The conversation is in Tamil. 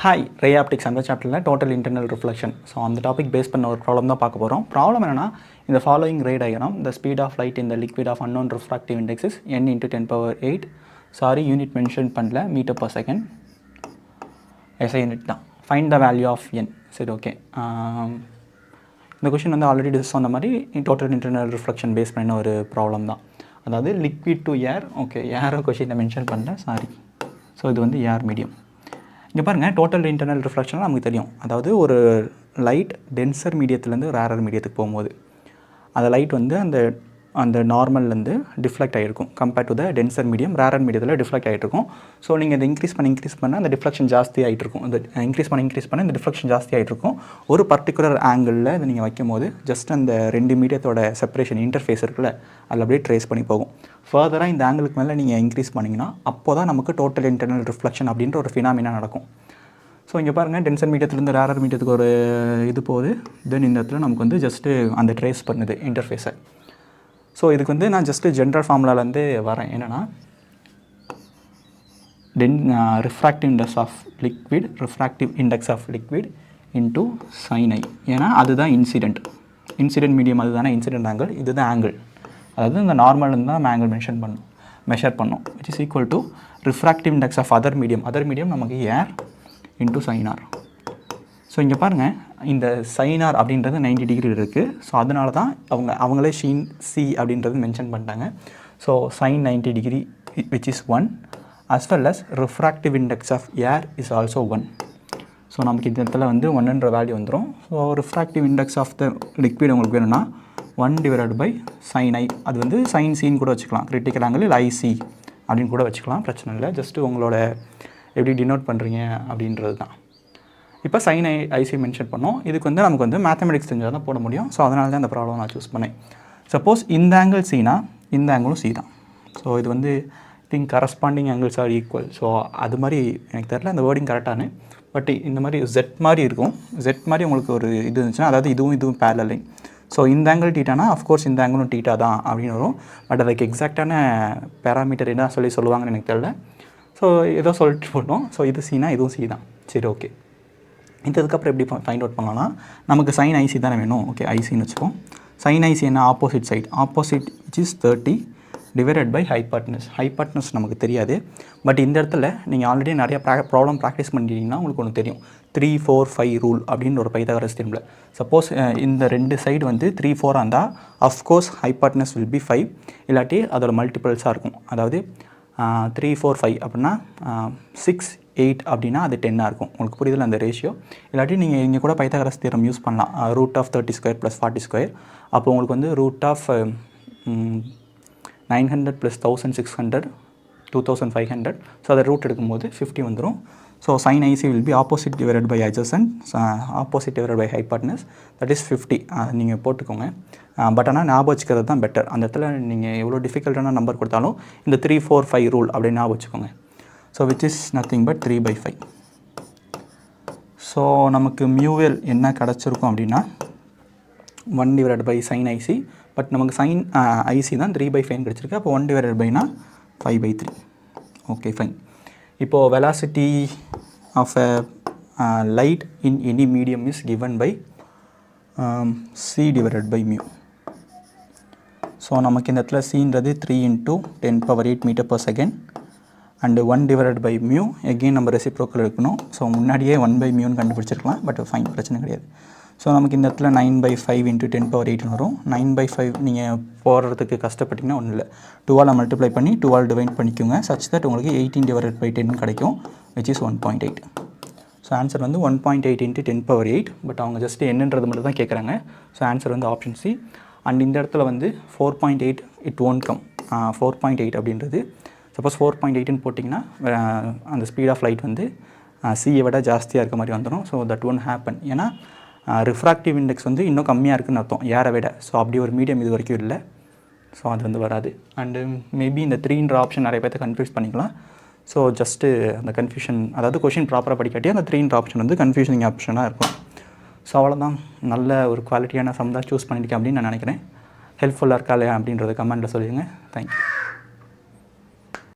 ஹாய் ரே ஆப்டிக்ஸ் அந்த சாப்டரில் டோட்டல் இன்டர்னல் ரிஃப்ளெக்ஷன். ஸோ அந்த டாபிக் பேஸ் பண்ண ஒரு ப்ராப்ளம் தான் பார்க்க போகிறோம். ப்ராப்ளம் என்னென்னா, இந்த following ray diagram the speed of light இந்த liquid of unknown refractive index is n × 10⁸. Sorry, unit mention பண்ணல, metre per second. SI unit தான். Find the value of n. சரி, ஓகே. இந்த கொஷின் வந்து ஆல்ரெடி டிஸ்கஸ் சொன்ன மாதிரி டோட்டல் இன்டர்னல் ரிஃப்ளெக்ஷன் பேஸ் பண்ண ஒரு ப்ராப்ளம் தான். அதாவது லிக்விட் டு ஏர். ஓகே, ஏரோ கொஷினை மென்ஷன் பண்ணல, சாரி. ஸோ இது வந்து ஏர் மீடியம். இங்கே பாருங்கள், டோட்டல் இன்டர்னல் ரிஃப்ளெக்ஷன் நமக்கு தெரியும். அதாவது ஒரு லைட் டென்சர் மீடியத்துலேருந்து ரேரர் மீடியத்துக்கு போகும்போது அந்த லைட் வந்து அந்த நார்மல்லேருந்து டிஃப்ளெக்ட் ஆகிருக்கும் compared to the tensor medium. Rarer மீடியத்தில் டிஃப்ளெக்ட் ஆகிட்டு இருக்கும். ஸோ நீங்கள் இதை இன்க்ரீஸ் பண்ண அந்த டிஃப்ளெக்ஷன் ஜாஸ்தி ஆகிட்டு இருக்கும். அந்த இன்க்ரீஸ் பண்ண இந்த டிஃப்ளெக்ஷன் ஜாஸ்தி ஆகிட்டு இருக்கும். ஒரு பர்டிகுலர் ஆங்கிளில் இதை நீங்கள் வைக்கும் போது ஜஸ்ட் அந்த ரெண்டு மீடியத்தோட செப்பரேஷன் இன்டர்ஃபேஸ் இருக்குல்ல, அதில் அப்படியே ட்ரேஸ் பண்ணி போகும். ஃபர்தராக இந்த ஆங்கிளுக்கு மேலே நீங்கள் இன்க்ரீஸ் பண்ணிங்கன்னா அப்போ தான் நமக்கு டோட்டல் இன்டர்னல் ரிஃப்ளெக்ஷன் அப்படின்ற ஒரு ஃபினாமினா நடக்கும். ஸோ இங்கே பாருங்கள், டென்சர் மீடியத்துலேருந்து ரேரர் மீடியத்துக்கு ஒரு இது போகுது. தென் இந்த இடத்துல நமக்கு வந்து ஜஸ்ட்டு அந்த ட்ரேஸ் பண்ணுது இன்டர்ஃபேஸை. ஸோ இதுக்கு வந்து நான் ஜஸ்ட்டு ஜென்ரல் ஃபார்முலாலேருந்து வரேன். என்னென்னா, refractive index of liquid into sine i. ஏன்னா அதுதான் இன்சிடென்ட் மீடியம், அதுதானே இன்சிடென்ட் ஆங்கிள், இதுதான் ஆங்கிள். அதாவது இந்த நார்மல்லேருந்து தான் நம்ம ஆங்கிள் மெஷர் பண்ணோம் which is equal to refractive index of other medium நமக்கு air into sine r. So இங்கே பாருங்கள், இந்த சைன் ஆர் அப்படின்றது 90 டிகிரி இருக்குது. ஸோ அதனால தான் அவங்களே சி அப்படின்றது மென்ஷன் பண்ணிட்டாங்க. So sine 90 degree which is 1 as well as refractive index of air is also 1. So நமக்கு இந்த இடத்துல வந்து 1ன்ற வேல்யூ வந்துடும். So refractive index of the liquid உங்களுக்கு வேணும்னா 1/sin i. அது வந்து சைன் சின்னு கூட வச்சுக்கலாம். கிரிட்டிக்கல் ஆங்கிள் ஐசி அப்படின்னு கூட வச்சுக்கலாம், பிரச்சனை இல்லை. ஜஸ்ட்டு உங்களோட எப்படி டினோட் பண்ணுறீங்க அப்படின்றது தான். இப்போ சைன் ஐசி மென்ஷன் பண்ணோம். இதுக்கு வந்து நமக்கு வந்து மேத்தமெட்டிக்ஸ் தெரிஞ்சால் தான் போட முடியும். ஸோ அதனால தான் இந்த ப்ராப்ளம் நான் சூஸ் பண்ணேன். சப்போஸ் இந்த ஆங்கிள் சினா இந்த ஆங்கிளும் சி தான். ஸோ இது வந்து think corresponding angles R equal. So அது மாதிரி எனக்கு தெரியல அந்த வேர்டிங் கரெக்டானு. பட் இந்த மாதிரி ஜெட் மாதிரி இருக்கும். ஜெட் மாதிரி உங்களுக்கு ஒரு இது இருந்துச்சுன்னா, அதாவது இதுவும் பேரலல் லைன். ஸோ இந்த ஆங்கிள் டீட்டானா அஃப்கோர்ஸ் இந்த ஆங்கிளும் டீட்டா தான் அப்படின்னு வரும். பட் அதுக்கு எக்ஸாக்டான பேராமீட்டர் என்ன சொல்லுவாங்கன்னு எனக்கு தெரியல. ஸோ ஏதோ சொல்லிட்டு போட்டோம். ஸோ இது சினா இதுவும் சி தான். சரி, ஓகே. இதுக்கப்புறம் எப்படி ஃபைண்ட் அவுட் பண்ணலாம்னா, நமக்கு சைன் ஐசி தானே வேணும். ஓகே, ஐசின்னு வச்சுப்போம். சைன் ஐசி என்ன, opposite side which is 30 divided by hypotenuse நமக்கு தெரியாது. பட் இந்த இடத்துல நீங்கள் ஆல்ரெடி நிறைய ப்ராப்ளம் ப்ராக்டிஸ் பண்ணிட்டீங்கன்னா உங்களுக்கு ஒன்று தெரியும். 3, 4, 5 ரூல் அப்படின்னு ஒரு பைத்தாகரஸ் தியரம்ல. சப்போஸ் இந்த ரெண்டு சைடு வந்து 3, 4 இருந்தால் அஃப்கோர்ஸ் ஹைபாட்னஸ் வில் பி 5. இல்லாட்டி அதோட மல்டிபிள்ஸாக இருக்கும். அதாவது 3, 4, 5 அப்படின்னா 6, 8 அப்படின்னா அது 10 இருக்கும். உங்களுக்கு புரியுதில்ல அந்த ரேஷியோ. இல்லாட்டி நீங்கள் இங்கே கூட பைத்தாகரஸ் தியரம் யூஸ் பண்ணலாம். √30² + 40². அப்போ உங்களுக்கு வந்து √900 + 1600 2500. ஸோ அதை ரூட் எடுக்கும்போது 50 வந்துடும். So sine IC will be opposite divided by adjacent, opposite divided by hypotenuse, that is 50. நீங்கள் போட்டுக்கோங்க. பட் ஆனால் ஞாபகம் வச்சுக்கிறது தான் பெட்டர். அந்த இடத்துல நீங்கள் எவ்வளோ டிஃபிகல்ட்டான நம்பர் கொடுத்தாலும் இந்த 3, 4, 5 ரூல் அப்படின்னு ஞாபகம் வச்சுக்கோங்க. So which is nothing but 3/5. So நமக்கு மியூவல் என்ன கிடச்சிருக்கும் அப்படின்னா 1/sin ஐசி. பட் நமக்கு சைன் ஐசி தான் 3/5 கிடச்சிருக்கு. அப்போ 1/5னா 5/3. Okay, fine. இப்போது velocity of a light in any medium is given by c/μ. So நமக்கு இந்த இடத்துல cன்றது 3 × 10⁸ m/s அண்டு 1/μ. எகெயின் நம்ம ரெசிப்ரோக்கல் எடுக்கணும். ஸோ முன்னாடியே 1/μன்னு கண்டுபிடிச்சிருக்கலாம். பட் ஃபைன், பிரச்சனை கிடையாது. ஸோ நமக்கு இந்த இடத்துல 9/5 × 10⁸ வரும். 9/5 நீங்கள் போடுறதுக்கு கஷ்டப்பட்டிங்கன்னா ஒன்றும் இல்லை, 2ஆல் மல்டிப்ளை பண்ணி 2ஆல் டிவைட் பண்ணிக்கோங்க. சச் தட் உங்களுக்கு 18/10 கிடைக்கும், விச் இஸ் 1.8. ஸோ ஆன்சர் வந்து 1.8 × 10⁸. பட் அவங்க ஜஸ்ட் என்னன்றது மட்டும் தான் கேட்குறாங்க. ஸோ ஆன்சர் வந்து ஆப்ஷன் சி. அண்ட் இந்த இடத்துல வந்து 4.8 இட் ஓன்ட் கம். 4.8 அப்படின்றது சப்போஸ் 4.8ன்னு போட்டிங்கன்னா அந்த ஸ்பீட் ஆஃப் லைட் வந்து சியை விட ஜாஸ்தியாக இருக்க மாதிரி வந்துடும். So that won't happen. ஏன்னா ரிஃப்ராக்டிவ் இண்டெக்ஸ் வந்து இன்னும் கம்மியாக இருக்குதுன்னு அர்த்தம் ஏரை விட. ஸோ அப்படி ஒரு மீடியம் இது வரைக்கும் இல்லை. ஸோ அது வந்து வராது. அண்டு மேபி இந்த 3ன்ற ஆப்ஷன் நிறைய பேர்த்த கன்ஃபியூஸ் பண்ணிக்கலாம். ஸோ ஜஸ்ட்டு அந்த கன்ஃபியூஷன், அதாவது கொஷின் ப்ராப்பராக படிக்காட்டி அந்த 3ன்ற ஆப்ஷன் வந்து கன்ஃபியூஷனிங் ஆப்ஷனாக இருக்கும். ஸோ அவ்வளோதான். நல்ல ஒரு குவாலிட்டியான சம் தான் சூஸ் பண்ணியிருக்கேன் அப்படின்னு நான் நினைக்கிறேன். ஹெல்ப்ஃபுல்லாக இருக்கா இல்லையா அப்படின்றத கமெண்ட்டில் சொல்லுங்கள். தேங்க்யூ.